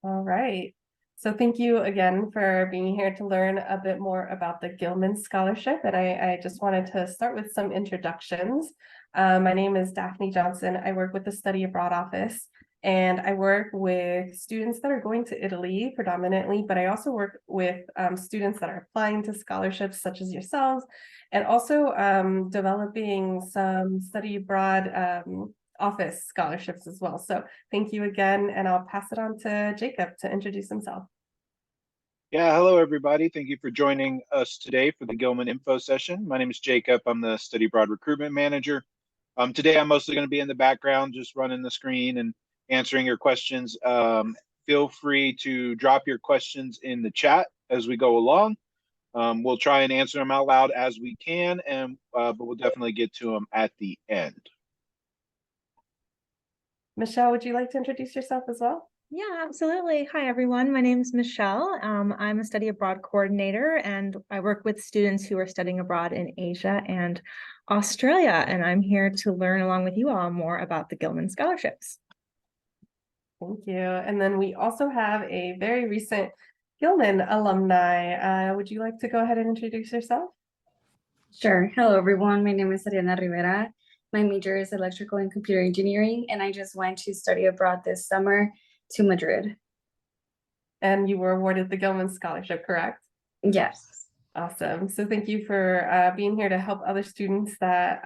All right. So thank you again for being here to learn a bit more about the Gilman Scholarship. And I just wanted to start with some introductions. My name is Daphne Johnson. I work with the Study Abroad Office, and I work with students that are going to Italy predominantly, but I also work with students that are applying to scholarships such as yourselves, and also developing some study abroad office scholarships as well. So thank you again, and I'll pass it on to Jacob to introduce himself. Yeah, hello everybody. Thank you for joining us today for the Gilman Info session. My name is Jacob. I'm the Study Abroad Recruitment Manager. Today I'm mostly going to be in the background, just running the screen and answering your questions. Feel free to drop your questions in the chat as we go along. We'll try and answer them out loud as we can, but we'll definitely get to them at the end. Michelle, would you like to introduce yourself as well? Yeah, absolutely. Hi, everyone. My name is Michelle. I'm a study abroad coordinator, and I work with students who are studying abroad in Asia and Australia. And I'm here to learn along with you all more about the Gilman scholarships. Thank you. And then we also have a very recent Gilman alumni. Would you like to go ahead and introduce yourself? Sure. Hello, everyone. My name is Ariana Rivera. My major is electrical and computer engineering, and I just went to study abroad this summer to Madrid. And you were awarded the Gilman Scholarship, correct? Yes. Awesome. So thank you for being here to help other students that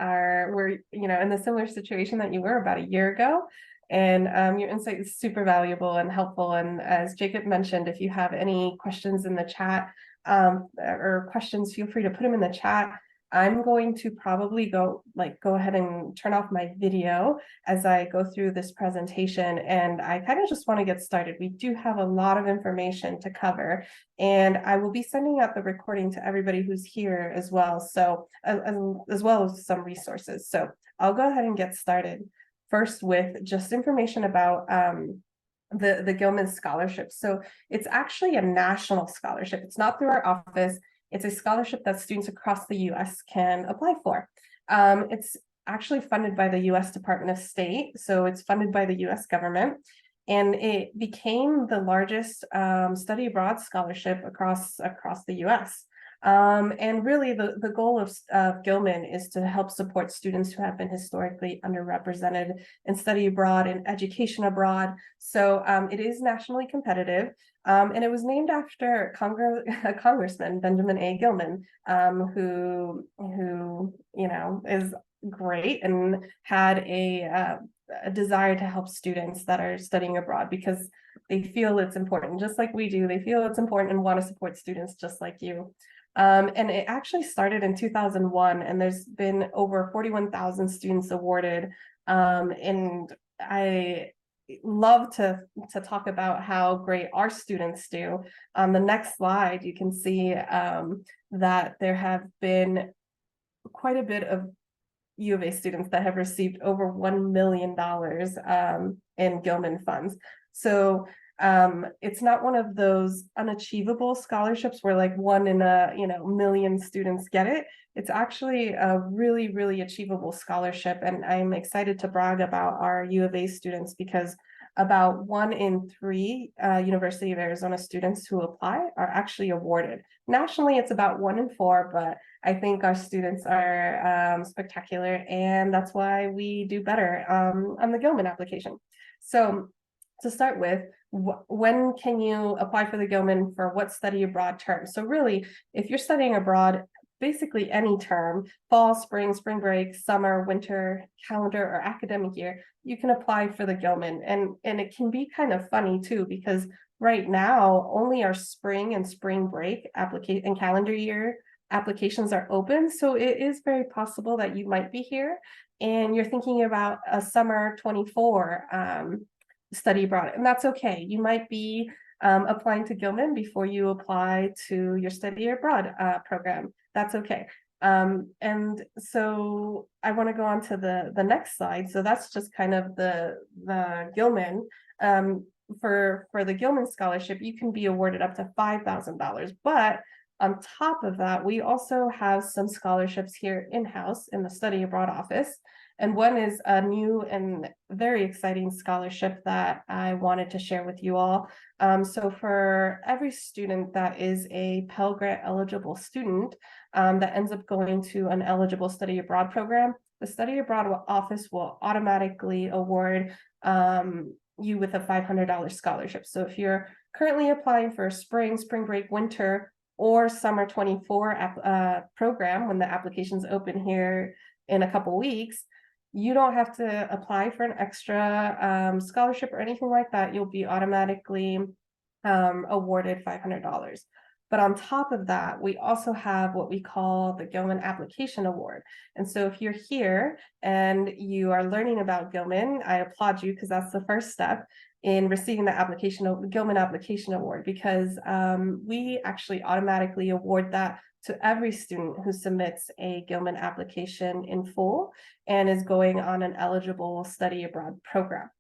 were in the similar situation that you were about a year ago. And your insight is super valuable and helpful. And as Jacob mentioned, if you have any questions in the chat or questions, feel free to put them in the chat. I'm going to probably go ahead and turn off my video as I go through this presentation, and I kind of just want to get started. We do have a lot of information to cover, and I will be sending out the recording to everybody who's here as well, so as well as some resources. So I'll go ahead and get started first with just information about the Gilman Scholarship. So it's actually a national scholarship. It's not through our office. It's a scholarship that students across the US can apply for. It's actually funded by the US Department of State, so it's funded by the US government, and it became the largest study abroad scholarship across the US. And really the goal of Gilman is to help support students who have been historically underrepresented in study abroad and education abroad. So it is nationally competitive. And it was named after Congressman Benjamin A. Gilman, who is great and had a desire to help students that are studying abroad because they feel it's important, just like we do. They feel it's important and want to support students just like you. And it actually started in 2001, and there's been over 41,000 students awarded. And I love to talk about how great our students do. On the next slide, you can see that there have been quite a bit of U of A students that have received over $1 million in Gilman funds. So it's not one of those unachievable scholarships where like one in a million students get it. It's actually a really, really achievable scholarship, and I'm excited to brag about our U of A students because about 1 in 3 University of Arizona students who apply are actually awarded. Nationally, it's about 1 in 4, but I think our students are spectacular, and that's why we do better on the Gilman application. So to start with, when can you apply for the Gilman for what study abroad term? So really, if you're studying abroad, basically any term, fall, spring break, summer, winter, calendar, or academic year, you can apply for the Gilman. And it can be kind of funny too, because right now, only our spring and spring break application and calendar year applications are open. So it is very possible that you might be here and you're thinking about a summer 24 study abroad, and that's okay. You might be applying to Gilman before you apply to your study abroad program. That's okay. And so I want to go on to the next slide. So that's just kind of the Gilman. For the Gilman scholarship, you can be awarded up to $5,000. But on top of that, we also have some scholarships here in-house in the study abroad office. And one is a new and very exciting scholarship that I wanted to share with you all. So for every student that is a Pell Grant eligible student that ends up going to an eligible study abroad program, the study abroad office will automatically award you with a $500 scholarship. So if you're currently applying for a spring break, winter, or summer 24 program, when the applications open here in a couple weeks, you don't have to apply for an extra scholarship or anything like that. You'll be automatically awarded $500. But on top of that, we also have what we call the Gilman Application Award. And so if you're here and you are learning about Gilman, I applaud you, because that's the first step in receiving the Gilman Application Award, because we actually automatically award that to every student who submits a Gilman application in full and is going on an eligible study abroad program.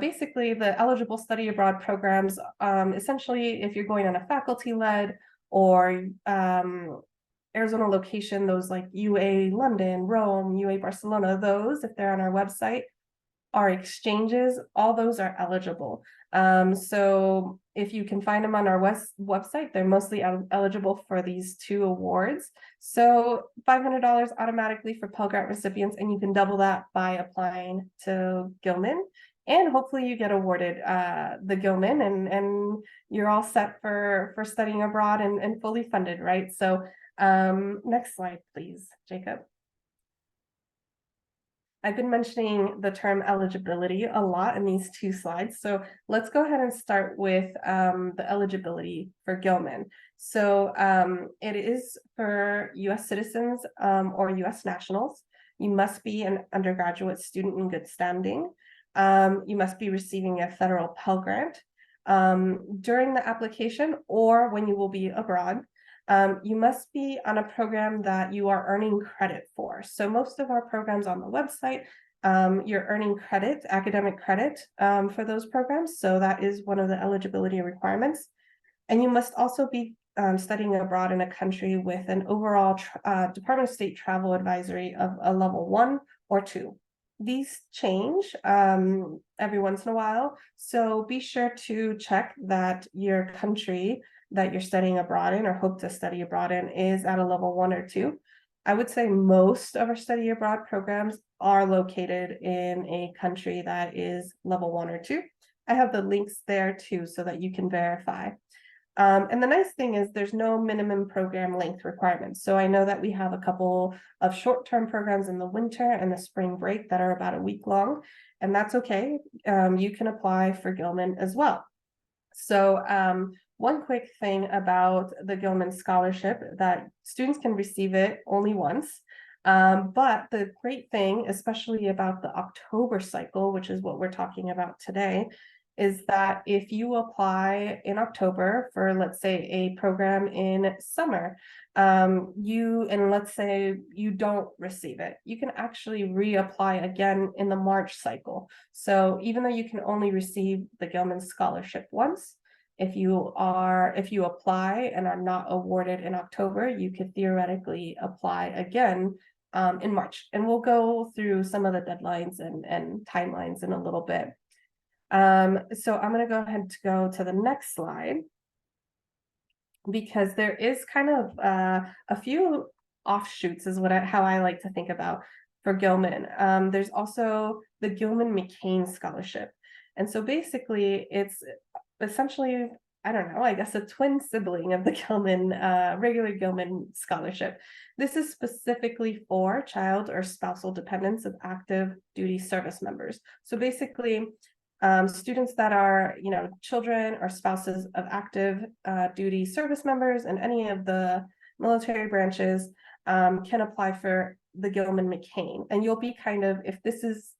Basically, the eligible study abroad programs, essentially, if you're going on a faculty-led or Arizona location, those like UA London, Rome, UA Barcelona, those, if they're on our website, our exchanges, all those are eligible. So if you can find them on our website, they're mostly eligible for these two awards. So $500 automatically for Pell Grant recipients, and you can double that by applying to Gilman. And hopefully you get awarded the Gilman, and you're all set for studying abroad and fully funded, right? So next slide, please, Jacob. I've been mentioning the term eligibility a lot in these two slides. So let's go ahead and start with the eligibility for Gilman. So it is for US citizens or US nationals. You must be an undergraduate student in good standing. You must be receiving a federal Pell Grant during the application or when you will be abroad. You must be on a program that you are earning credit for. So most of our programs on the website, you're earning credit, academic credit for those programs. So that is one of the eligibility requirements. And you must also be studying abroad in a country with an overall Department of State travel advisory of a level 1 or 2. These change every once in a while. So be sure to check that your country that you're studying abroad in or hope to study abroad in is at a level 1 or 2. I would say most of our study abroad programs are located in a country that is level 1 or 2. I have the links there too, so that you can verify. And the nice thing is there's no minimum program length requirements. So I know that we have a couple of short-term programs in the winter and the spring break that are about a week long, and that's okay. You can apply for Gilman as well. So one quick thing about the Gilman scholarship, that students can receive it only once. But the great thing, especially about the October cycle, which is what we're talking about today, is that if you apply in October for, let's say, a program in summer, and let's say you don't receive it, you can actually reapply again in the March cycle. So even though you can only receive the Gilman scholarship once, if you apply and are not awarded in October, you could theoretically apply again in March. And we'll go through some of the deadlines and timelines in a little bit. So I'm going to go ahead and go to the next slide, because there is kind of a few offshoots is how I like to think about for Gilman. There's also the Gilman McCain Scholarship. And so basically it's essentially, I don't know, I guess a twin sibling of the Gilman, regular Gilman Scholarship. This is specifically for child or spousal dependents of active duty service members. So basically, students that are, children or spouses of active duty service members in any of the military branches can apply for the Gilman McCain. And you'll be if this is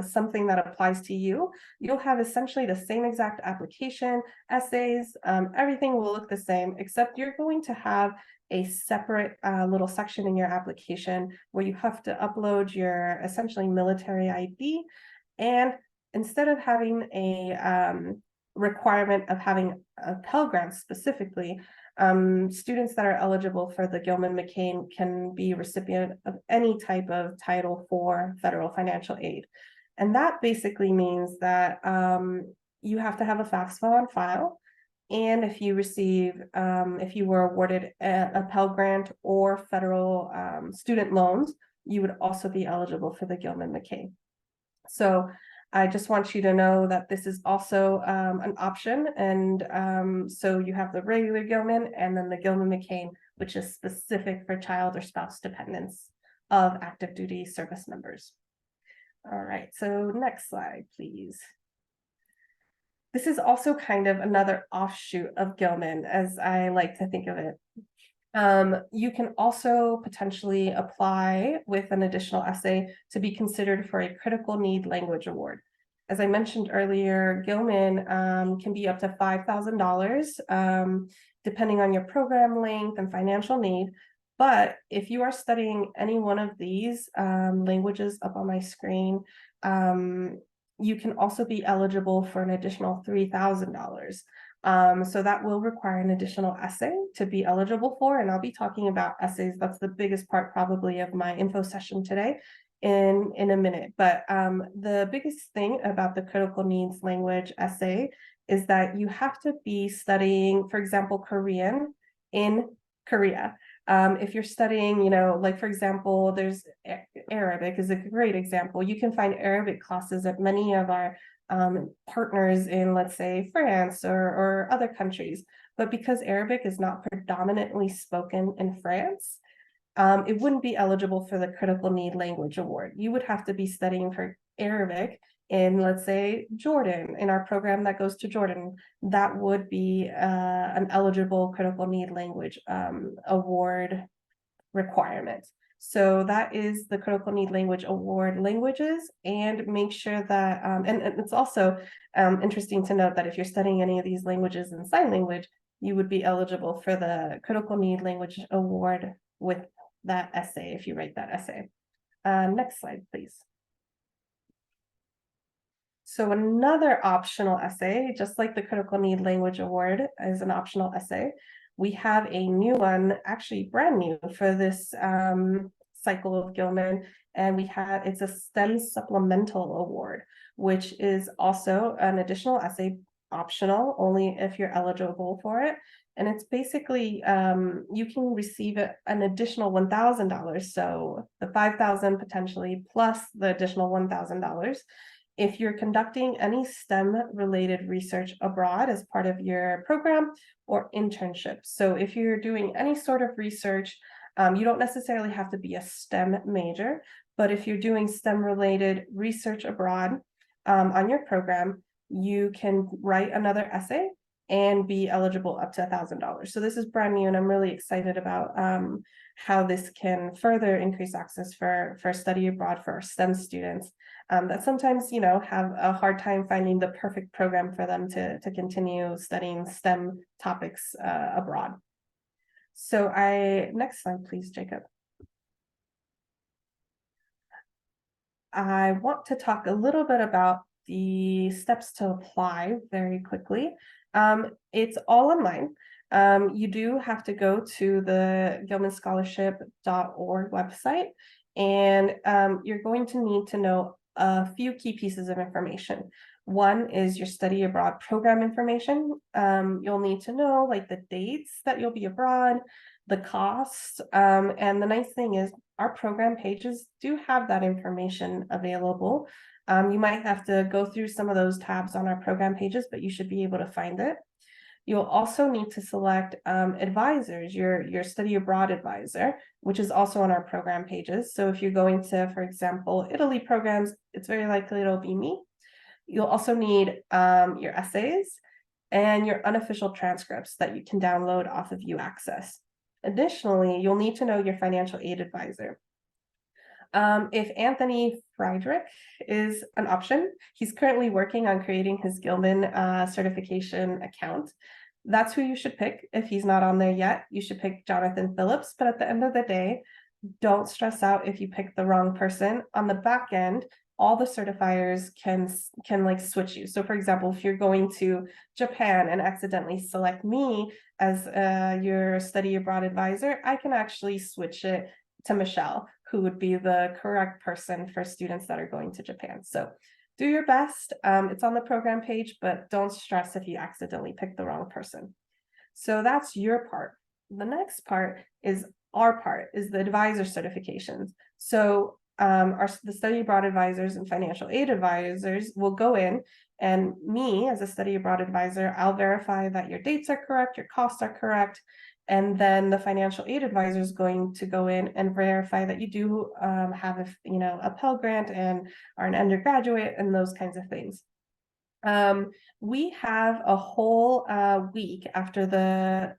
something that applies to you, you'll have essentially the same exact application, essays, everything will look the same, except you're going to have a separate little section in your application where you have to upload your essentially military ID. And instead of having a requirement of having a Pell Grant specifically, Students that are eligible for the Gilman-McCain can be recipient of any type of Title IV federal financial aid. And that basically means that you have to have a FAFSA on file. And if you if you were awarded a Pell Grant or federal student loans, you would also be eligible for the Gilman-McCain. So I just want you to know that this is also an option. And so you have the regular Gilman and then the Gilman-McCain, which is specific for child or spouse dependents of active duty service members. All right, so next slide, please. This is also kind of another offshoot of Gilman, as I like to think of it. You can also potentially apply with an additional essay to be considered for a critical need language award. As I mentioned earlier, Gilman can be up to $5,000, depending on your program length and financial need. But if you are studying any one of these languages up on my screen, you can also be eligible for an additional $3,000. So that will require an additional essay to be eligible for, and I'll be talking about essays. That's the biggest part probably of my info session today in a minute. But the biggest thing about the critical needs language essay is that you have to be studying, for example, Korean in Korea. If you're studying, like for example, there's Arabic is a great example. You can find Arabic classes at many of our partners in, let's say, France or other countries. But because Arabic is not predominantly spoken in France, it wouldn't be eligible for the Critical Need Language Award. You would have to be studying for Arabic in, let's say, Jordan, in our program that goes to Jordan. That would be an eligible Critical Need Language Award requirement. So that is the Critical Need Language Award languages, and make sure that, and it's also interesting to note that if you're studying any of these languages in sign language, you would be eligible for the Critical Need Language Award with that essay, if you write that essay. Next slide, please. So another optional essay, just like the Critical Need Language Award is an optional essay, we have a new one, actually brand new for this cycle of Gilman, and it's a STEM Supplemental Award, which is also an additional essay, optional only if you're eligible for it. And it's basically, you can receive an additional $1,000. So the $5,000 potentially plus the additional $1,000 if you're conducting any STEM related research abroad as part of your program or internship. So if you're doing any sort of research, you don't necessarily have to be a STEM major, but if you're doing STEM related research abroad on your program, you can write another essay and be eligible up to $1,000. So this is brand new, and I'm really excited about how this can further increase access for study abroad for our STEM students that sometimes, have a hard time finding the perfect program for them to continue studying STEM topics abroad. So next slide, please, Jacob. I want to talk a little bit about the steps to apply very quickly. It's all online. You do have to go to the gilmanscholarship.org website, and you're going to need to know a few key pieces of information. One is your study abroad program information. You'll need to know like the dates that you'll be abroad, the costs, and the nice thing is our program pages do have that information available. You might have to go through some of those tabs on our program pages, but you should be able to find it. You'll also need to select advisors, your study abroad advisor, which is also on our program pages. So if you're going to, for example, Italy programs, it's very likely it'll be me. You'll also need your essays and your unofficial transcripts that you can download off of UAccess. Additionally, you'll need to know your financial aid advisor. If Anthony Friedrich is an option, he's currently working on creating his Gilman certification account. That's who you should pick. If he's not on there yet, you should pick Jonathan Phillips. But at the end of the day, don't stress out if you pick the wrong person. On the back end, all the certifiers can like switch you. So for example, if you're going to Japan and accidentally select me as your study abroad advisor, I can actually switch it to Michelle, who would be the correct person for students that are going to Japan. So do your best. It's on the program page, but don't stress if you accidentally pick the wrong person. So that's your part. The next part is our part, is the advisor certifications. So the study abroad advisors and financial aid advisors will go in, and me as a study abroad advisor, I'll verify that your dates are correct, your costs are correct, and then the financial aid advisor is going to go in and verify that you do have a Pell Grant and are an undergraduate and those kinds of things. We have a whole week after the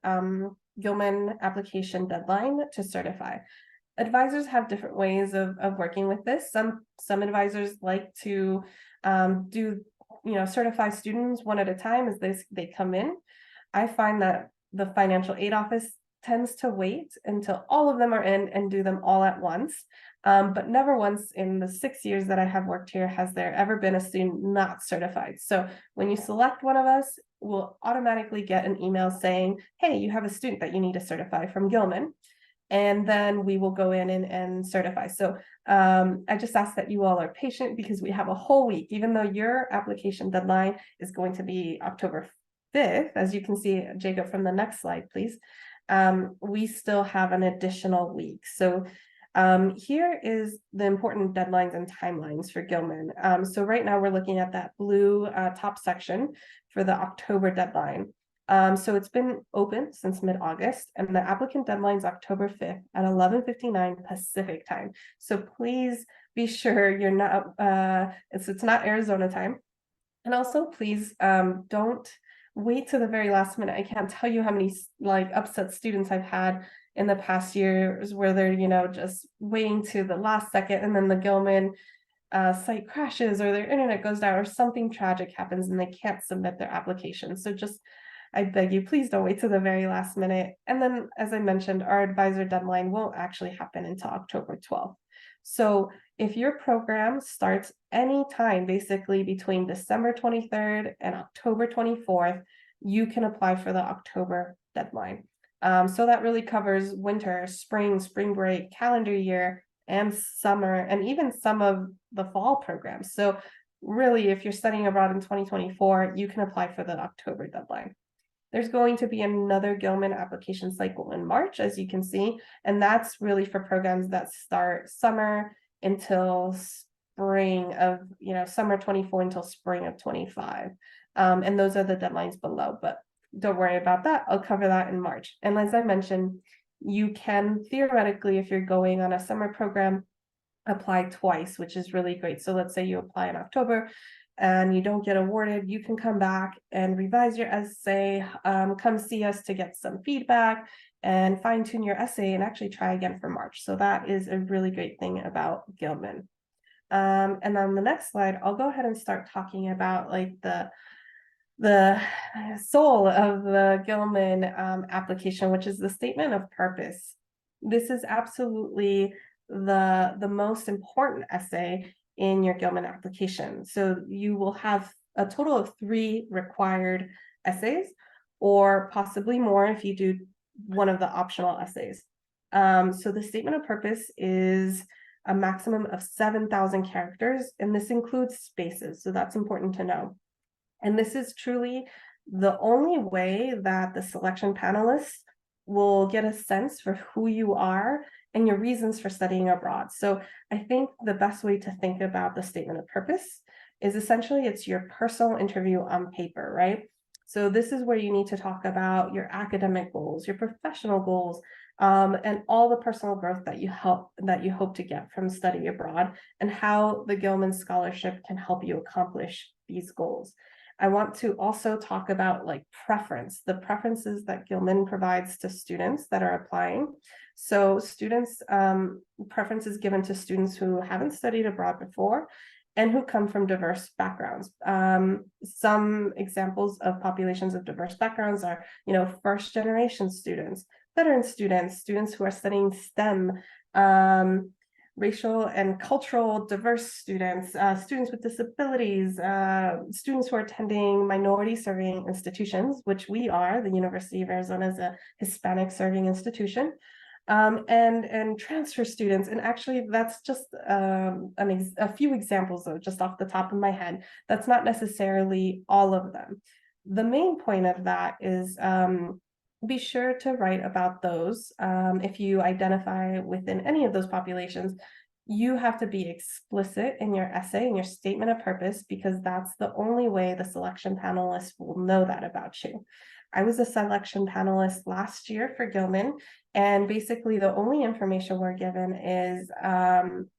Gilman application deadline to certify. Advisors have different ways of working with this. Some advisors like to certify students one at a time as they come in. I find that the financial aid office tends to wait until all of them are in and do them all at once. But never once in the 6 years that I have worked here has there ever been a student not certified. So when you select one of us, we'll automatically get an email saying, hey, you have a student that you need to certify from Gilman. And then we will go in and certify. So I just ask that you all are patient because we have a whole week, even though your application deadline is going to be October 5th, as you can see, Jacob, from the next slide, please. We still have an additional week. So here is the important deadlines and timelines for Gilman. So right now we're looking at that blue top section for the October deadline. So it's been open since mid-August, and the applicant deadline is October 5th at 11:59 Pacific time. So please be sure you're not, it's not Arizona time. And also please don't wait to the very last minute. I can't tell you how many like upset students I've had in the past years where they're, just waiting to the last second, and then the Gilman site crashes or their internet goes down or something tragic happens and they can't submit their application. So I beg you, please don't wait to the very last minute. And then, as I mentioned, our advisor deadline won't actually happen until October 12th. So if your program starts anytime, basically between December 23rd and October 24th, you can apply for the October deadline. So that really covers winter, spring break, calendar year, and summer, and even some of the fall programs. So really, if you're studying abroad in 2024, you can apply for the October deadline. There's going to be another Gilman application cycle in March, as you can see, and that's really for programs that start summer until spring of, summer 24 until spring of 25. And those are the deadlines below, but don't worry about that. I'll cover that in March. And as I mentioned, you can theoretically, if you're going on a summer program, apply twice, which is really great. So let's say you apply in October and you don't get awarded, you can come back and revise your essay, come see us to get some feedback and fine tune your essay and actually try again for March. So that is a really great thing about Gilman. And on the next slide, I'll go ahead and start talking about like the soul of the Gilman application, which is the statement of purpose. This is absolutely the most important essay in your Gilman application. So you will have a total of 3 required essays, or possibly more if you do one of the optional essays. So the statement of purpose is a maximum of 7,000 characters, and this includes spaces, so that's important to know. And this is truly the only way that the selection panelists will get a sense for who you are and your reasons for studying abroad. So I think the best way to think about the statement of purpose is essentially it's your personal interview on paper, right? So this is where you need to talk about your academic goals, your professional goals, and all the personal growth that you hope to get from study abroad, and how the Gilman Scholarship can help you accomplish these goals. I want to also talk about like preference, the preferences that Gilman provides to students that are applying. So students, preferences given to students who haven't studied abroad before and who come from diverse backgrounds. Some examples of populations of diverse backgrounds are, first generation students, veteran students, students who are studying STEM, racial and cultural diverse students, students with disabilities, students who are attending minority serving institutions, which we are. The University of Arizona is a Hispanic serving institution, and transfer students. And actually, that's just a few examples, though, just off the top of my head. That's not necessarily all of them. The main point of that is be sure to write about those. If you identify within any of those populations, you have to be explicit in your essay and your statement of purpose, because that's the only way the selection panelists will know that about you. I was a selection panelist last year for Gilman, and basically the only information we're given is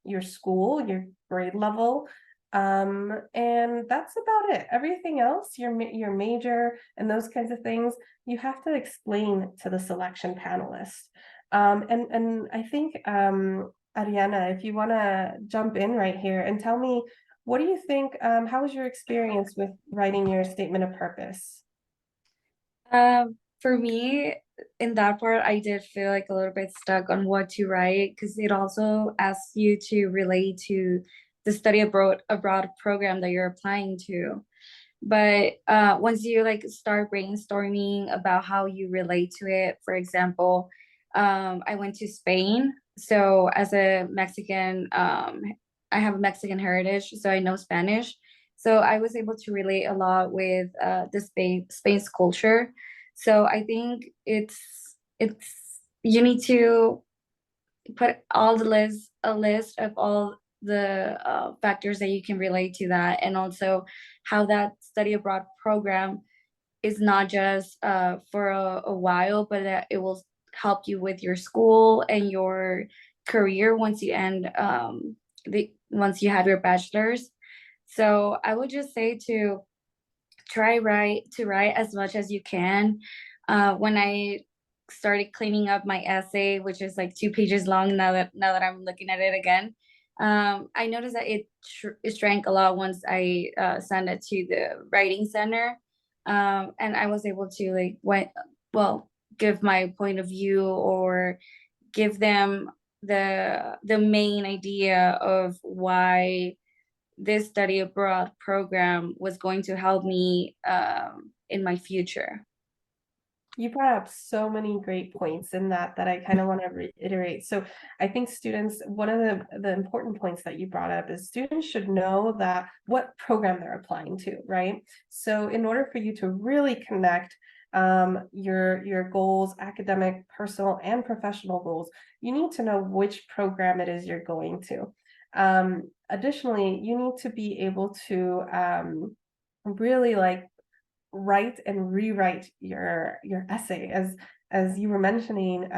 your school, your grade level, and that's about it. Everything else, your major and those kinds of things, you have to explain to the selection panelist. And I think Ariana, if you want to jump in right here and tell me, what do you think, how was your experience with writing your statement of purpose? For me, in that part, I did feel like a little bit stuck on what to write, because it also asks you to relate to the study abroad program that you're applying to. But once you like start brainstorming about how you relate to it, for example, I went to Spain. So as a Mexican, I have a Mexican heritage, so I know Spanish. So I was able to relate a lot with the Spain's culture. So I think it's you need to put all a list of all the factors that you can relate to that, and also how that study abroad program is not just for a while, but that it will help you with your school and your career once you end once you have your bachelor's. So I would just say to write as much as you can. When I started cleaning up my essay, which is like 2 pages long now that I'm looking at it again, I noticed that it shrank a lot once I sent it to the writing center, and I was able to give my point of view, or give them the main idea of why this study abroad program was going to help me in my future. You brought up so many great points in that I kind of want to reiterate. So I think students, one of the important points that you brought up is students should know that what program they're applying to, right? So in order for you to really connect your goals, academic, personal, and professional goals, you need to know which program it is you're going to. Additionally, you need to be able to really write and rewrite your essay. As you were mentioning,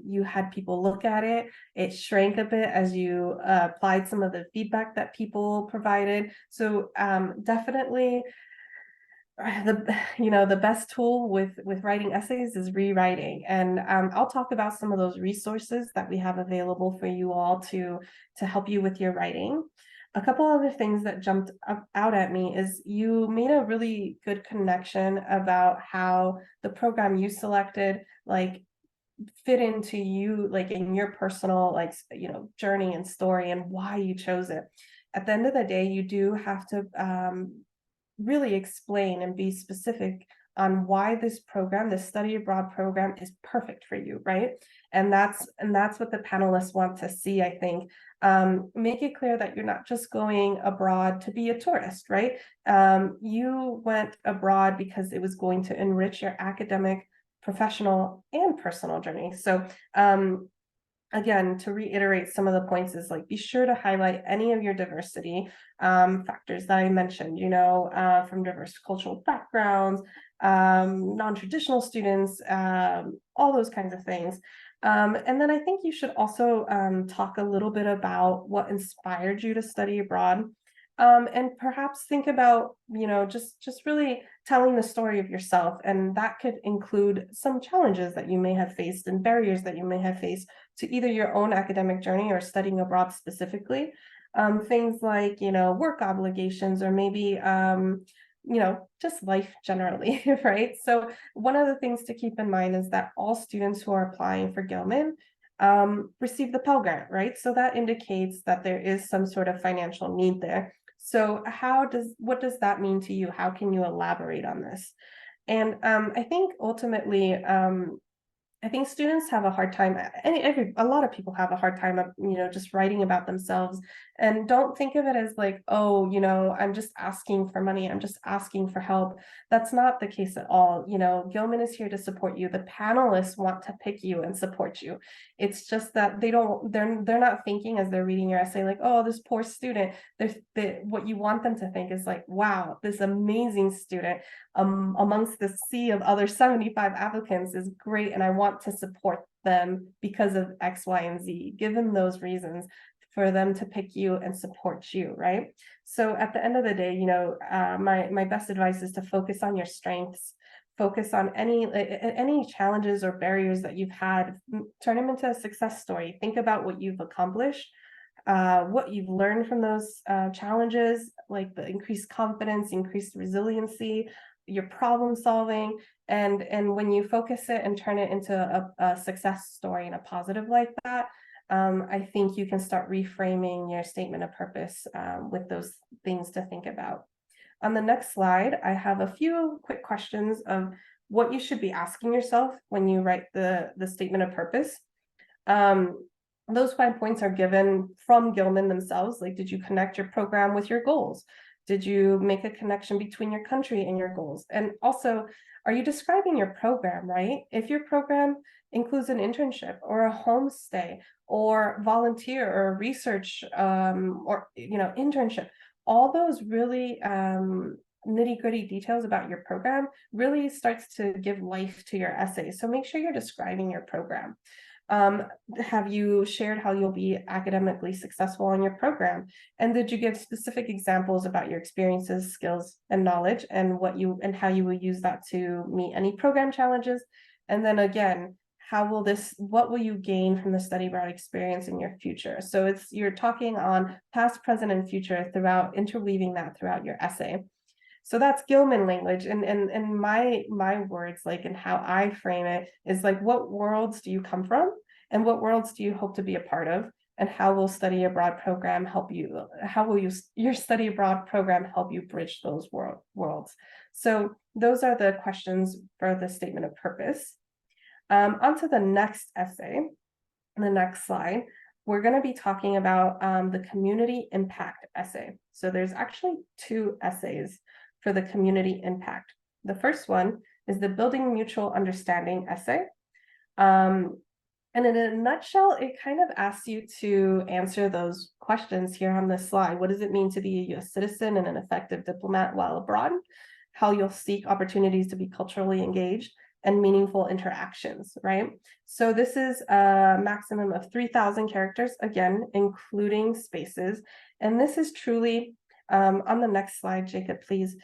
you had people look at it. It shrank a bit as you applied some of the feedback that people provided. So definitely the best tool with writing essays is rewriting. And I'll talk about some of those resources that we have available for you all to help you with your writing. A couple other things that jumped out at me is you made a really good connection about how the program you selected fit into you, in your personal journey and story, and why you chose it. At the end of the day, you do have to really explain and be specific on why this program, this study abroad program, is perfect for you, right? And that's what the panelists want to see, I think. Make it clear that you're not just going abroad to be a tourist, right? You went abroad because it was going to enrich your academic, professional, and personal journey. So again, to reiterate some of the points is be sure to highlight any of your diversity factors that I mentioned, from diverse cultural backgrounds, non-traditional students, all those kinds of things. And then I think you should also talk a little bit about what inspired you to study abroad. And perhaps think about, just really telling the story of yourself. And that could include some challenges that you may have faced and barriers that you may have faced to either your own academic journey or studying abroad specifically. Things like, work obligations, or maybe, just life generally, right? So one of the things to keep in mind is that all students who are applying for Gilman receive the Pell Grant, right? So that indicates that there is some sort of financial need there. So what does that mean to you? How can you elaborate on this? And I think ultimately, I think students have a hard time, a lot of people have a hard time of, just writing about themselves, and don't think of it as like, oh, I'm just asking for money, I'm just asking for help. That's not the case at all. Gilman is here to support you. The panelists want to pick you and support you. It's just that they're not thinking as they're reading your essay like, oh, this poor student. What you want them to think is like, wow, this amazing student amongst the sea of other 75 applicants is great, and I want to support them because of X, Y, and Z. Give them those reasons for them to pick you and support you, right? So at the end of the day, my best advice is to focus on your strengths, focus on any challenges or barriers that you've had, turn them into a success story. Think about what you've accomplished, what you've learned from those challenges, like the increased confidence, increased resiliency, your problem solving, and when you focus it and turn it into a success story and a positive like that, I think you can start reframing your statement of purpose with those things to think about. On the next slide, I have a few quick questions of what you should be asking yourself when you write the statement of purpose. Those 5 points are given from Gilman themselves. Like, did you connect your program with your goals? Did you make a connection between your country and your goals? And also, are you describing your program, right? If your program includes an internship or a homestay or volunteer or research or internship, all those really nitty-gritty details about your program really starts to give life to your essay. So make sure you're describing your program. Have you shared how you'll be academically successful in your program? And did you give specific examples about your experiences, skills, and knowledge, and how you will use that to meet any program challenges? And then again, what will you gain from the study abroad experience in your future? So you're talking on past, present, and future interweaving that throughout your essay. So that's Gilman language, and my words, like, and how I frame it is like, what worlds do you come from, and what worlds do you hope to be a part of, and how will study abroad program help you? How will your study abroad program help you bridge those worlds? So those are the questions for the statement of purpose. On to the next essay, the next slide. We're going to be talking about the community impact essay. So there's actually 2 essays for the community impact. The first one is the Building Mutual Understanding essay. And in a nutshell, it kind of asks you to answer those questions here on this slide. What does it mean to be a US citizen and an effective diplomat while abroad? How you'll seek opportunities to be culturally engaged, and meaningful interactions, right? So this is a maximum of 3,000 characters, again, including spaces. And this is truly, on the next slide, Jacob, please,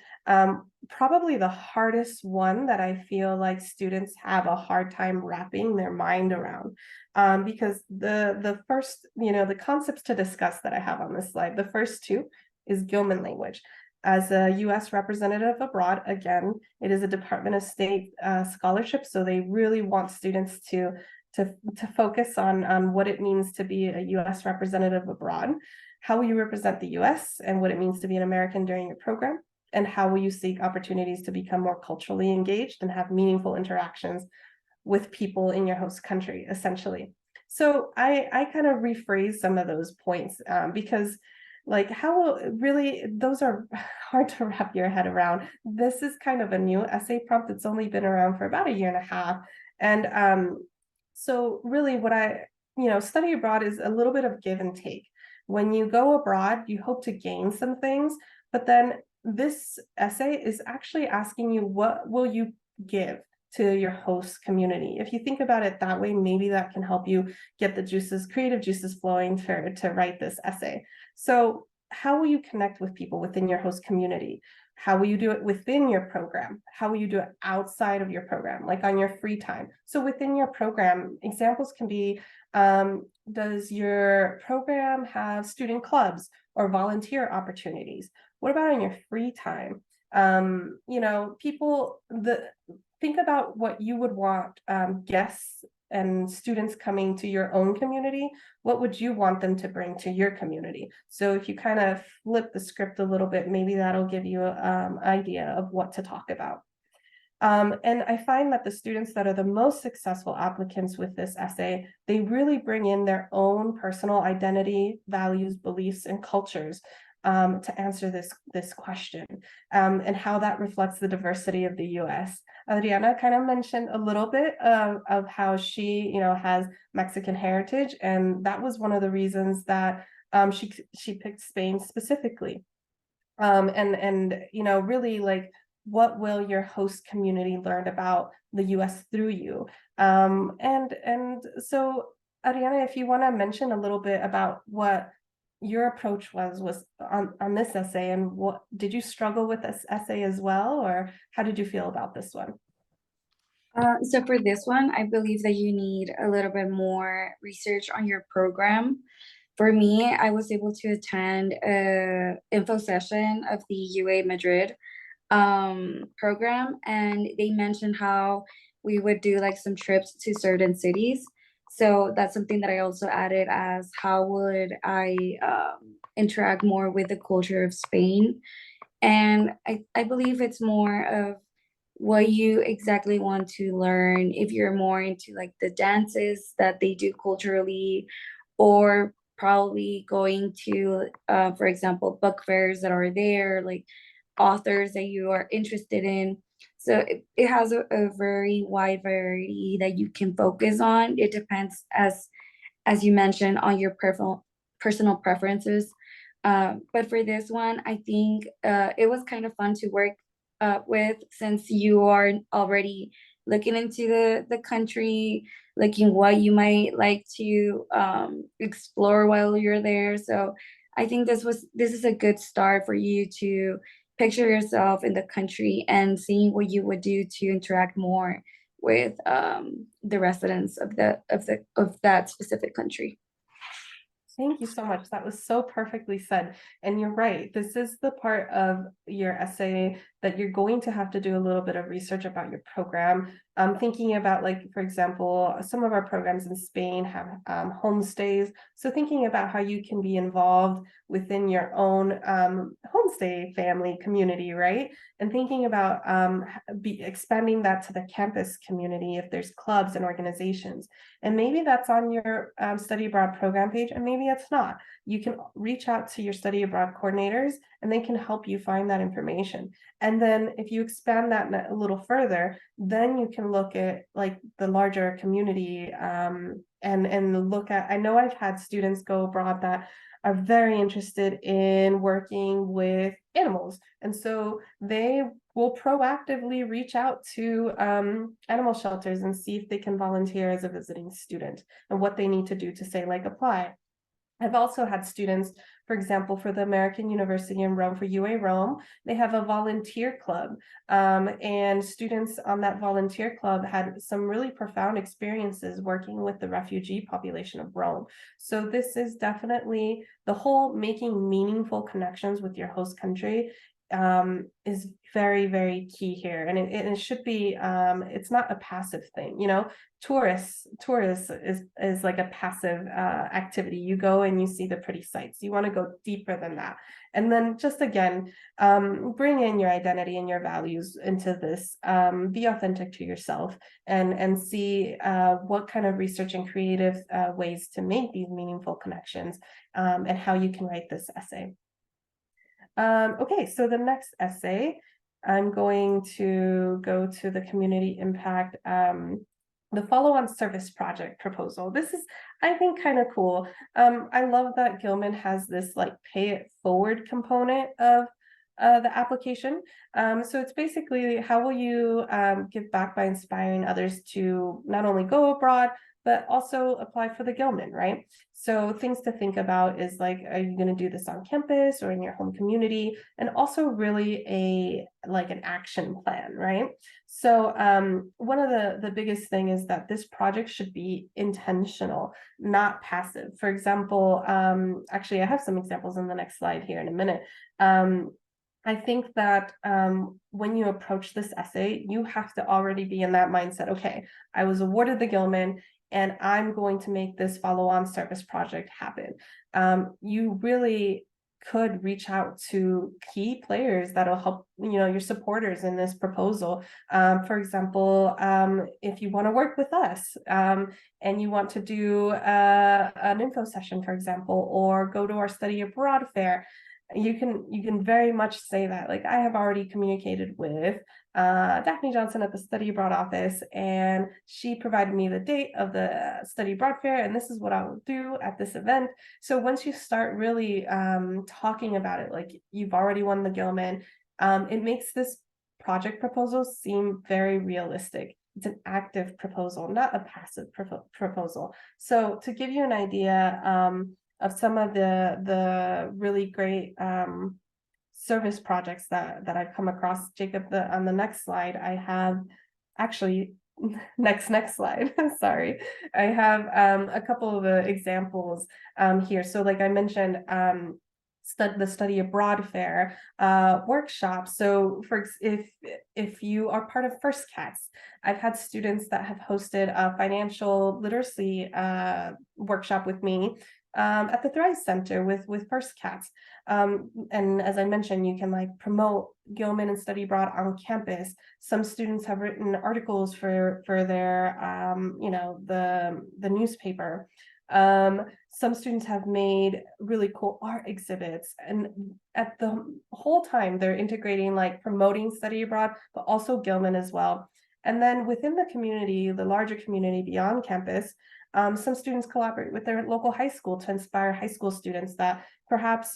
probably the hardest one that I feel like students have a hard time wrapping their mind around. Because the first, the concepts to discuss that I have on this slide, the first 2 is Gilman language. As a US representative abroad, again, it is a Department of State scholarship, so they really want students to focus on what it means to be a US representative abroad. How will you represent the US and what it means to be an American during your program? And how will you seek opportunities to become more culturally engaged and have meaningful interactions with people in your host country, essentially? So I kind of rephrase some of those points because, like, those are hard to wrap your head around. This is kind of a new essay prompt that's only been around for about 1.5 years. And so really study abroad is a little bit of give and take. When you go abroad, you hope to gain some things, but then this essay is actually asking you, what will you give to your host community? If you think about it that way, maybe that can help you get the creative juices flowing to write this essay. So how will you connect with people within your host community? How will you do it within your program? How will you do it outside of your program, like on your free time? So within your program, examples can be, does your program have student clubs or volunteer opportunities? What about on your free time? Think about what you would want guests and students coming to your own community, what would you want them to bring to your community? So if you kind of flip the script a little bit, maybe that'll give you an idea of what to talk about. And I find that the students that are the most successful applicants with this essay, they really bring in their own personal identity, values, beliefs, and cultures to answer this question, and how that reflects the diversity of the US. Adriana kind of mentioned a little bit of how she, has Mexican heritage, and that was one of the reasons that she picked Spain specifically. And really, like, what will your host community learn about the US through you? And so, Ariana, if you want to mention a little bit about what your approach was on this essay, and what did you struggle with this essay as well, or how did you feel about this one? So for this one, I believe that you need a little bit more research on your program. For me, I was able to attend a info session of the UA Madrid program, and they mentioned how we would do like some trips to certain cities. So that's something that I also added as how would I interact more with the culture of Spain. And I believe it's more of what you exactly want to learn, if you're more into like the dances that they do culturally, or probably going to, for example, book fairs that are there, like authors that you are interested in. So it has a very wide variety that you can focus on. It depends, as you mentioned, on your personal preferences. But for this one, I think it was kind of fun to work with, since you are already looking into the country, looking what you might like to explore while you're there. So I think this is a good start for you to picture yourself in the country and seeing what you would do to interact more with the residents of that specific country. Thank you so much. That was so perfectly said. And you're right. This is the part of your essay that you're going to have to do a little bit of research about your program. Thinking about, like, for example, some of our programs in Spain have homestays. So thinking about how you can be involved within your own homestay family community, right? And thinking about expanding that to the campus community if there's clubs and organizations. And maybe that's on your study abroad program page, and maybe it's not. You can reach out to your study abroad coordinators, and they can help you find that information. And then if you expand that a little further, then you can look at like the larger community and look at, I know I've had students go abroad that are very interested in working with animals. And so they will proactively reach out to animal shelters and see if they can volunteer as a visiting student, and what they need to do to say, like, apply. I've also had students, for example, for the American University in Rome, for UA Rome, they have a volunteer club. And students on that volunteer club had some really profound experiences working with the refugee population of Rome. So this is definitely the whole making meaningful connections with your host country is very, very key here. And it should be, it's not a passive thing, tourists is like a passive activity. You go and you see the pretty sights. You want to go deeper than that. And then just again, bring in your identity and your values into this. Be authentic to yourself, and see what kind of research and creative ways to make these meaningful connections, and how you can write this essay. Okay, so the next essay, I'm going to go to the community impact, the follow-on service project proposal. This is, I think, kind of cool. I love that Gilman has this like pay it forward component of the application. So it's basically, how will you give back by inspiring others to not only go abroad, but also apply for the Gilman, right? So things to think about is, like, are you going to do this on campus or in your home community? And also really an action plan, right? So one of the biggest thing is that this project should be intentional, not passive. For example, actually, I have some examples in the next slide here in a minute. I think that when you approach this essay, you have to already be in that mindset. Okay, I was awarded the Gilman, and I'm going to make this follow-on service project happen. You really could reach out to key players that'll help, your supporters in this proposal. For example, if you want to work with us, and you want to do an info session, for example, or go to our study abroad fair, you can very much say that, like, I have already communicated with Daphne Johnson at the study abroad office, and she provided me the date of the study abroad fair, and this is what I will do at this event. So once you start really talking about it, like you've already won the Gilman, it makes this project proposal seem very realistic. It's an active proposal, not a passive proposal. So to give you an idea of some of the really great service projects that I've come across, Jacob, on the next slide, I have actually next slide. Sorry, I have a couple of examples here. So like I mentioned, the study abroad fair workshop. So if you are part of First Cats, I've had students that have hosted a financial literacy workshop with me at the Thrive Center with First Cats. And as I mentioned, you can like promote Gilman and study abroad on campus. Some students have written articles for their the newspaper. Some students have made really cool art exhibits, and at the whole time they're integrating like promoting study abroad, but also Gilman as well. And then within the community, the larger community beyond campus, some students collaborate with their local high school to inspire high school students that perhaps,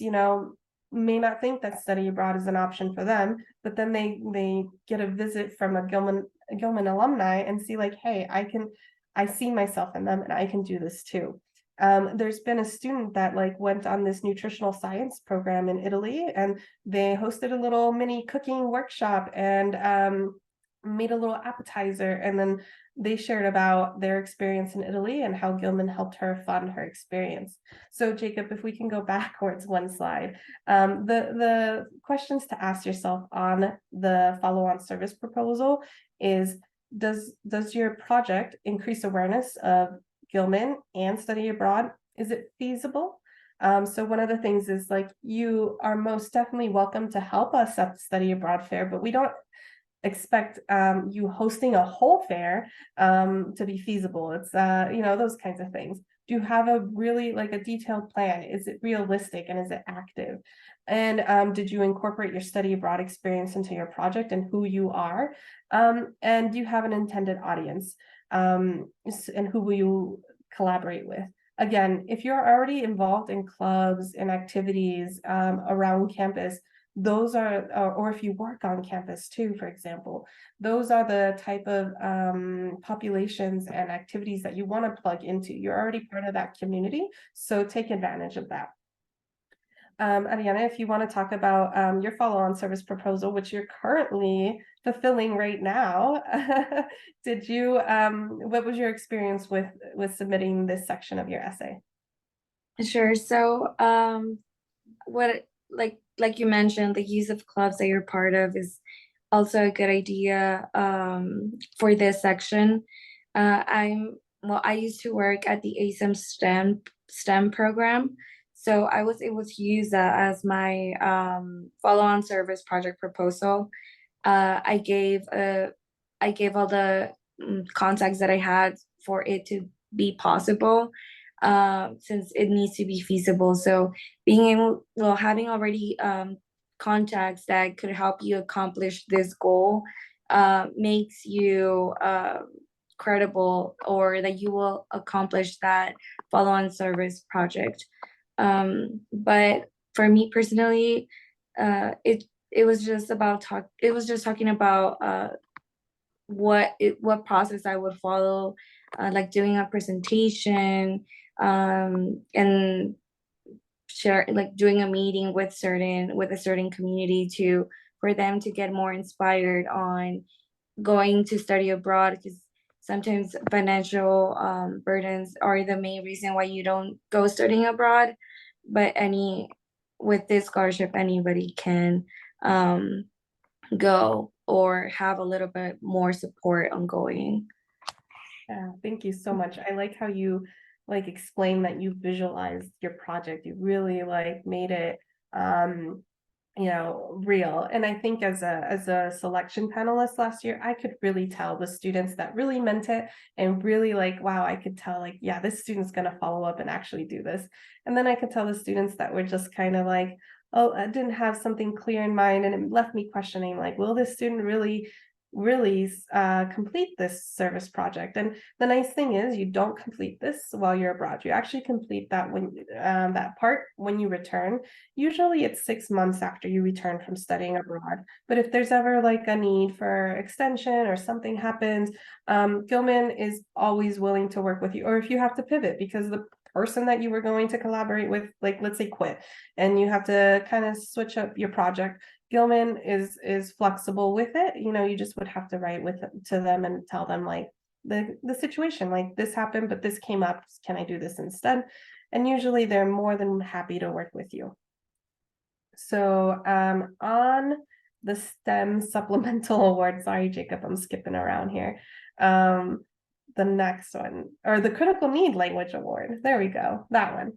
may not think that study abroad is an option for them, but then they get a visit from a Gilman alumni and see like, hey, I see myself in them and I can do this too. There's been a student that like went on this nutritional science program in Italy, and they hosted a little mini cooking workshop and made a little appetizer, and then they shared about their experience in Italy and how Gilman helped her fund her experience. So Jacob, if we can go backwards one slide, the questions to ask yourself on the follow-on service proposal is, does your project increase awareness of Gilman and study abroad? Is it feasible? So one of the things is like, you are most definitely welcome to help us at the study abroad fair, but we don't expect you hosting a whole fair to be feasible. It's those kinds of things. Do you have a really like a detailed plan? Is it realistic and is it active? And did you incorporate your study abroad experience into your project and who you are? And do you have an intended audience? And who will you collaborate with? Again, if you're already involved in clubs and activities around campus, those are, or if you work on campus too, for example, those are the type of populations and activities that you want to plug into. You're already part of that community, so take advantage of that. Ariana, if you want to talk about your follow-on service proposal, which you're currently fulfilling right now, what was your experience with submitting this section of your essay? Sure. So like you mentioned, the use of clubs that you're part of is also a good idea for this section. I used to work at the ASIM STEM program, so I was able to use that as my follow-on service project proposal. I gave all the contacts that I had for it to be possible, since it needs to be feasible. So having already contacts that could help you accomplish this goal makes you credible, or that you will accomplish that follow-on service project. But for me personally, it was just talking about what process I would follow, like doing a presentation, and doing a meeting with a certain community for them to get more inspired on going to study abroad, because sometimes financial burdens are the main reason why you don't go studying abroad. But with this scholarship, anybody can go or have a little bit more support on going. Yeah, thank you so much. I like how you like explain that you visualized your project. You really like made it real. And I think as a selection panelist last year, I could really tell the students that really meant it and really like, wow, I could tell like, yeah, this student's gonna follow up and actually do this. And then I could tell the students that were just kind of like, oh, I didn't have something clear in mind, and it left me questioning, like, will this student really complete this service project? And the nice thing is you don't complete this while you're abroad. You actually complete that when that part when you return. Usually it's 6 months after you return from studying abroad. But if there's ever like a need for extension or something happens, Gilman is always willing to work with you. Or if you have to pivot because the person that you were going to collaborate with, like let's say quit, and you have to kind of switch up your project, Gilman is flexible with it. You just would have to write to them and tell them like the situation, like this happened, but this came up. Can I do this instead? And usually they're more than happy to work with you. So on the STEM supplemental award, sorry, Jacob, I'm skipping around here. The next one, or the critical need language award. There we go, that one.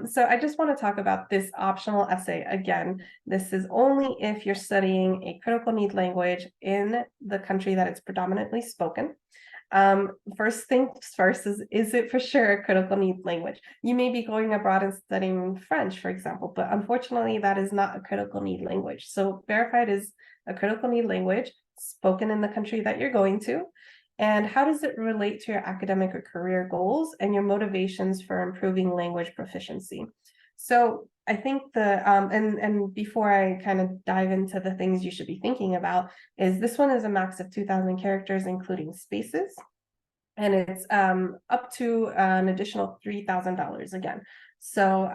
So I just want to talk about this optional essay. Again, this is only if you're studying a critical need language in the country that it's predominantly spoken. First things first is it for sure a critical need language? You may be going abroad and studying French, for example, but unfortunately that is not a critical need language. So verified is a critical need language spoken in the country that you're going to. And how does it relate to your academic or career goals and your motivations for improving language proficiency? So I think and before I kind of dive into the things you should be thinking about, is this one is a max of 2,000 characters, including spaces. And it's up to an additional $3,000 again. So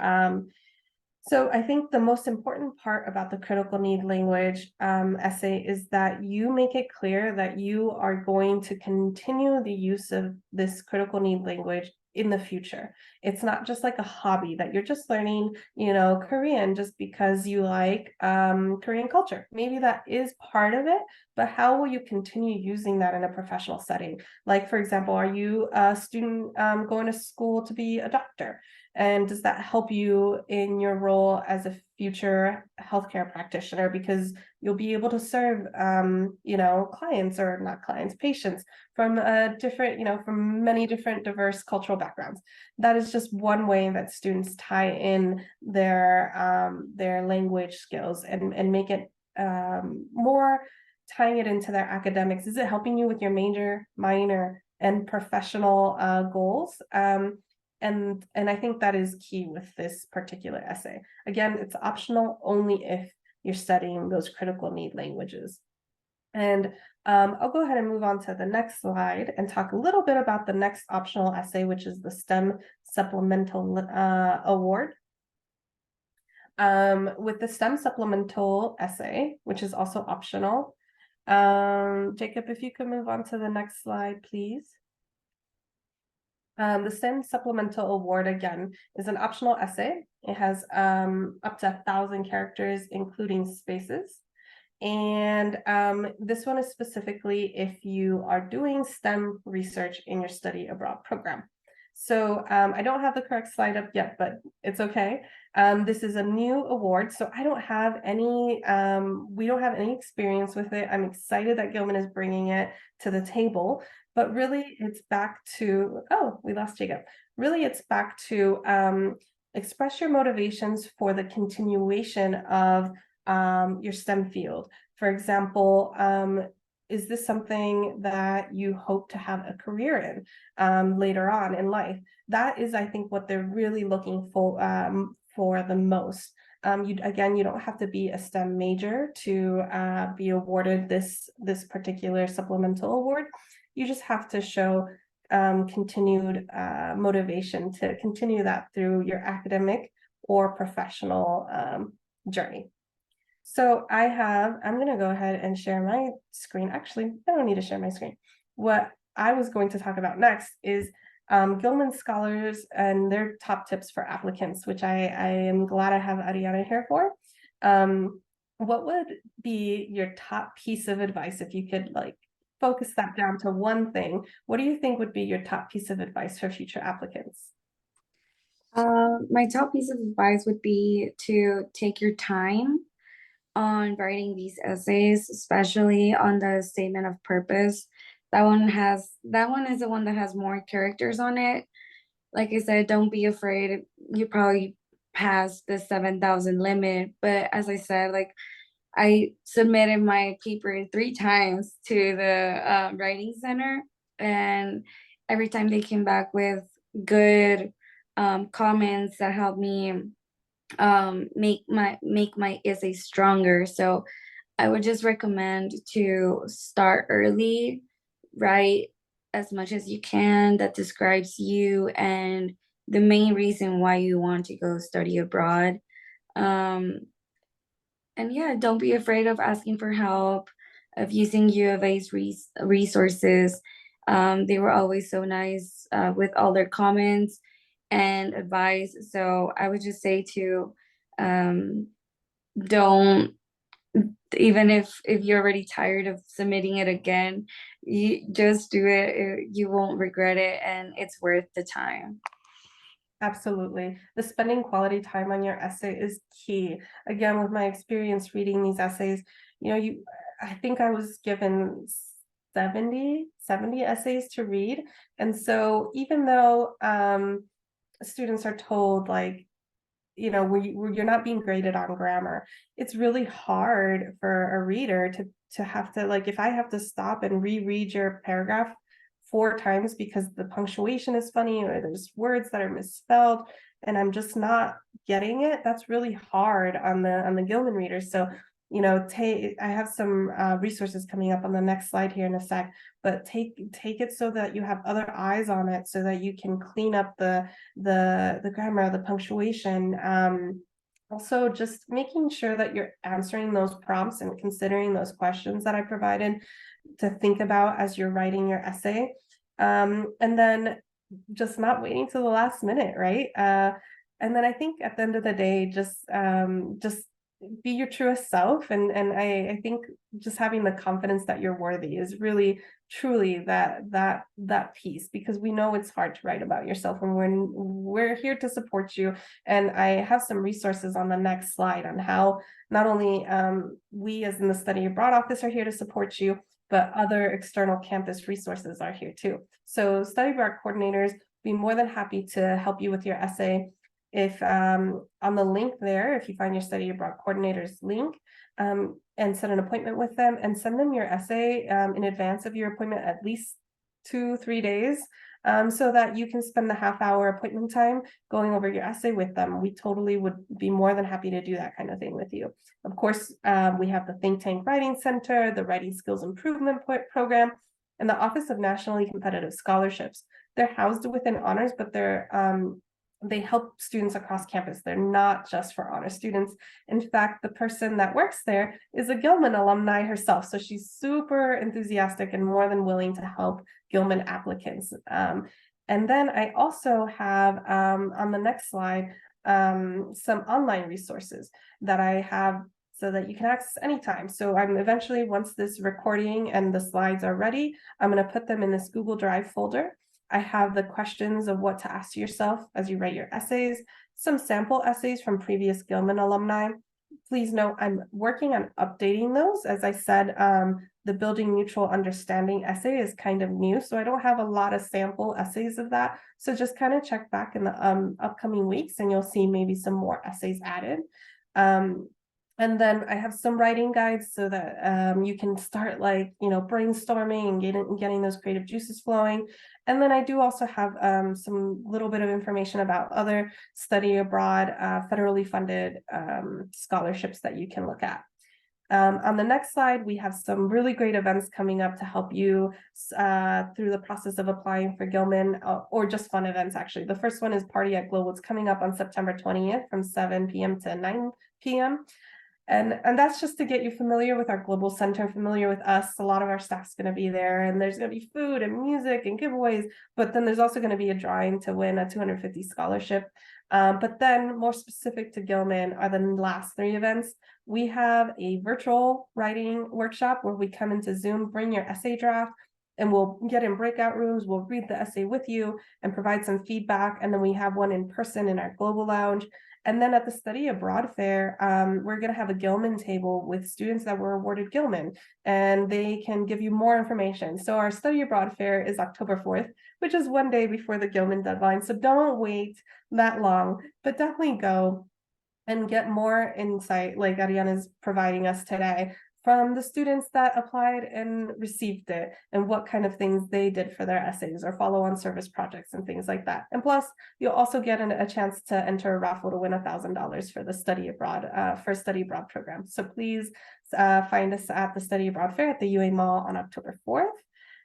I think the most important part about the critical need language essay is that you make it clear that you are going to continue the use of this critical need language in the future. It's not just like a hobby that you're just learning, Korean just because you like Korean culture. Maybe that is part of it, but how will you continue using that in a professional setting? Like, for example, are you a student going to school to be a doctor? And does that help you in your role as a future healthcare practitioner? Because you'll be able to serve, clients, or not clients, patients from from many different diverse cultural backgrounds. That is just one way that students tie in their language skills and make it more tying it into their academics. Is it helping you with your major, minor, and professional goals? And I think that is key with this particular essay. Again, it's optional only if you're studying those critical need languages. And I'll go ahead and move on to the next slide and talk a little bit about the next optional essay, which is the STEM Supplemental Award. With the STEM Supplemental essay, which is also optional. Jacob, if you could move on to the next slide, please. The STEM Supplemental Award, again, is an optional essay. It has up to 1,000 characters, including spaces. And this one is specifically if you are doing STEM research in your study abroad program. So I don't have the correct slide up yet, but it's okay. This is a new award, so I don't have any, we don't have any experience with it. I'm excited that Gilman is bringing it to the table, but really it's back to, oh, we lost Jacob. Really it's back to express your motivations for the continuation of your STEM field. For example, is this something that you hope to have a career in later on in life? That is, I think, what they're really looking for the most. You don't have to be a STEM major to be awarded this particular supplemental award. You just have to show continued motivation to continue that through your academic or professional journey. So I'm going to go ahead and share my screen. Actually, I don't need to share my screen. What I was going to talk about next is Gilman Scholars and their top tips for applicants, which I am glad I have Ariana here for. What would be your top piece of advice if you could focus that down to one thing, what do you think would be your top piece of advice for future applicants? My top piece of advice would be to take your time on writing these essays, especially on the statement of purpose. That one is the one that has more characters on it. Like I said, don't be afraid. You probably passed the 7,000 limit, but as I said, like I submitted my paper 3 times to the writing center, and every time they came back with good comments that helped me make my essay stronger. So I would just recommend to start early, write as much as you can that describes you and the main reason why you want to go study abroad. And yeah, don't be afraid of asking for help, of using U of A's resources. They were always so nice with all their comments and advice. So I would just say to don't, even if you're already tired of submitting it again, you just do it. You won't regret it, and it's worth the time. Absolutely. The spending quality time on your essay is key. Again, with my experience reading these essays, I think I was given 70 essays to read. And so even though students are told like, you're not being graded on grammar, it's really hard for a reader to have to, like, if I have to stop and reread your paragraph 4 times because the punctuation is funny or there's words that are misspelled and I'm just not getting it, that's really hard on the Gilman readers. So I have some resources coming up on the next slide here in a sec, but take it so that you have other eyes on it so that you can clean up the grammar, the punctuation. Also, just making sure that you're answering those prompts and considering those questions that I provided to think about as you're writing your essay. And then just not waiting till the last minute, right? And then I think at the end of the day, just be your truest self. And I think just having the confidence that you're worthy is really truly that piece, because we know it's hard to write about yourself, and we're here to support you. And I have some resources on the next slide on how not only we as in the study abroad office are here to support you, but other external campus resources are here too. So study abroad coordinators be more than happy to help you with your essay. If on the link there, if you find your study abroad coordinators link, and set an appointment with them and send them your essay in advance of your appointment, at least 2-3 days, so that you can spend the half-hour appointment time going over your essay with them. We totally would be more than happy to do that kind of thing with you. Of course, we have the Think Tank Writing Center, the Writing Skills Improvement Program, and the Office of Nationally Competitive Scholarships. They're housed within honors, but they help students across campus. They're not just for honor students. In fact, the person that works there is a Gilman alumni herself. So she's super enthusiastic and more than willing to help Gilman applicants. And then I also have on the next slide, some online resources that I have so that you can access anytime. So I'm eventually, once this recording and the slides are ready, I'm going to put them in this Google Drive folder. I have the questions of what to ask yourself as you write your essays, some sample essays from previous Gilman alumni. Please note, I'm working on updating those. As I said, the Building Mutual Understanding essay is kind of new, so I don't have a lot of sample essays of that. So just kind of check back in the upcoming weeks and you'll see maybe some more essays added. And then I have some writing guides so that you can start brainstorming and getting those creative juices flowing. And then I do also have some little bit of information about other study abroad, federally funded scholarships that you can look at. On the next slide, we have some really great events coming up to help you through the process of applying for Gilman, or just fun events, actually. The first one is Party at Global. It's coming up on September 20th from 7 p.m. to 9 p.m. And that's just to get you familiar with our global center, familiar with us. A lot of our staff's going to be there, and there's going to be food and music and giveaways, but then there's also going to be a drawing to win a 250 scholarship. But then more specific to Gilman are the last 3 events. We have a virtual writing workshop where we come into Zoom, bring your essay draft, and we'll get in breakout rooms. We'll read the essay with you and provide some feedback. And then we have one in person in our global lounge. And then at the Study Abroad Fair, we're going to have a Gilman table with students that were awarded Gilman, and they can give you more information. So our Study Abroad Fair is October 4th, which is one day before the Gilman deadline. So don't wait that long, but definitely go and get more insight like Ariana is providing us today from the students that applied and received it, and what kind of things they did for their essays or follow-on service projects and things like that. And plus, you'll also get a chance to enter a raffle to win $1,000 for the Study Abroad, Study Abroad program. So please find us at the Study Abroad Fair at the UA Mall on October 4th.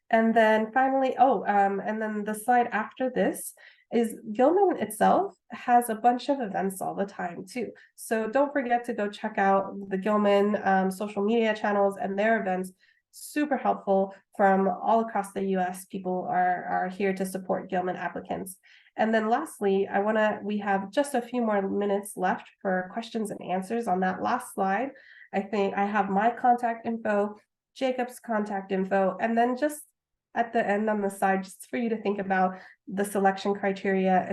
And then finally, and then the slide after this is Gilman itself has a bunch of events all the time too. So don't forget to go check out the Gilman social media channels and their events. Super helpful from all across the US. People are here to support Gilman applicants. And then lastly, we have just a few more minutes left for questions and answers on that last slide. I think I have my contact info, Jacob's contact info, and then just at the end on the side, just for you to think about the selection criteria.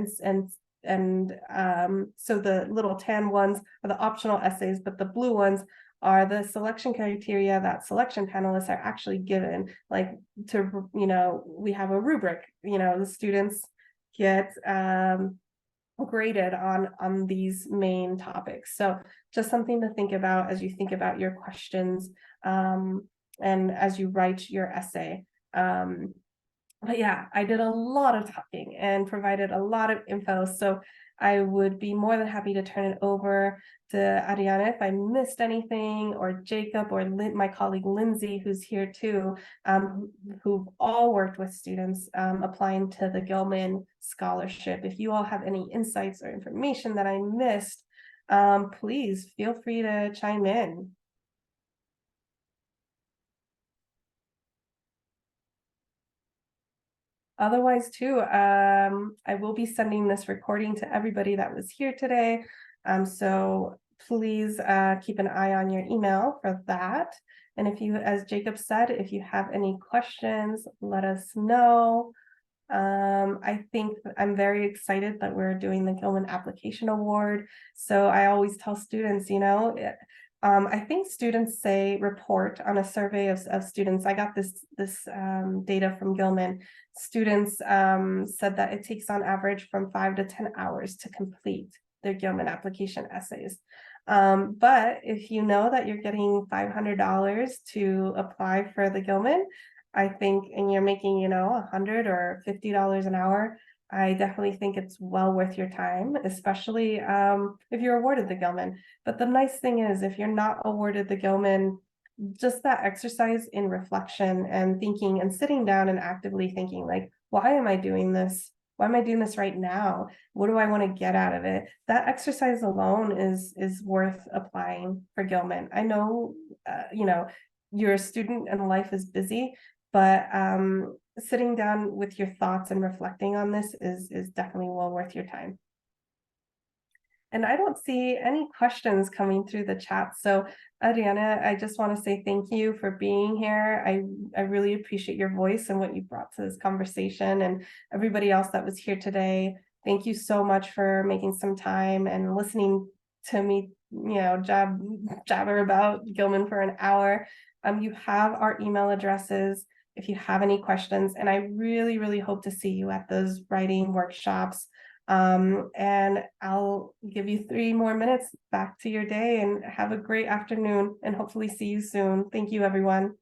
So the little tan ones are the optional essays, but the blue ones are the selection criteria that selection panelists are actually given, like to, we have a rubric, the students get graded on these main topics. So just something to think about as you think about your questions and as you write your essay. But yeah, I did a lot of talking and provided a lot of info. So I would be more than happy to turn it over to Ariana if I missed anything, or Jacob, or my colleague Lindsay, who's here too, who've all worked with students applying to the Gilman scholarship. If you all have any insights or information that I missed, please feel free to chime in. Otherwise too, I will be sending this recording to everybody that was here today. So please keep an eye on your email for that. And if you, as Jacob said, if you have any questions, let us know. I think I'm very excited that we're doing the Gilman Application Award. So I always tell students, I think students say report on a survey of students. I got this data from Gilman. Students said that it takes on average from 5 to 10 hours to complete their Gilman application essays. But if you know that you're getting $500 to apply for the Gilman, I think, and you're making, $100 or $50 an hour, I definitely think it's well worth your time, especially if you're awarded the Gilman. But the nice thing is, if you're not awarded the Gilman, just that exercise in reflection and thinking and sitting down and actively thinking, like, why am I doing this? Why am I doing this right now? What do I want to get out of it? That exercise alone is worth applying for Gilman. I know, you're a student and life is busy, but sitting down with your thoughts and reflecting on this is definitely well worth your time. And I don't see any questions coming through the chat. So Ariana, I just want to say thank you for being here. I really appreciate your voice and what you brought to this conversation, and everybody else that was here today. Thank you so much for making some time and listening to me, jabber about Gilman for an hour. You have our email addresses if you have any questions, and I really, really hope to see you at those writing workshops. And I'll give you 3 more minutes back to your day, and have a great afternoon, and hopefully see you soon. Thank you, everyone.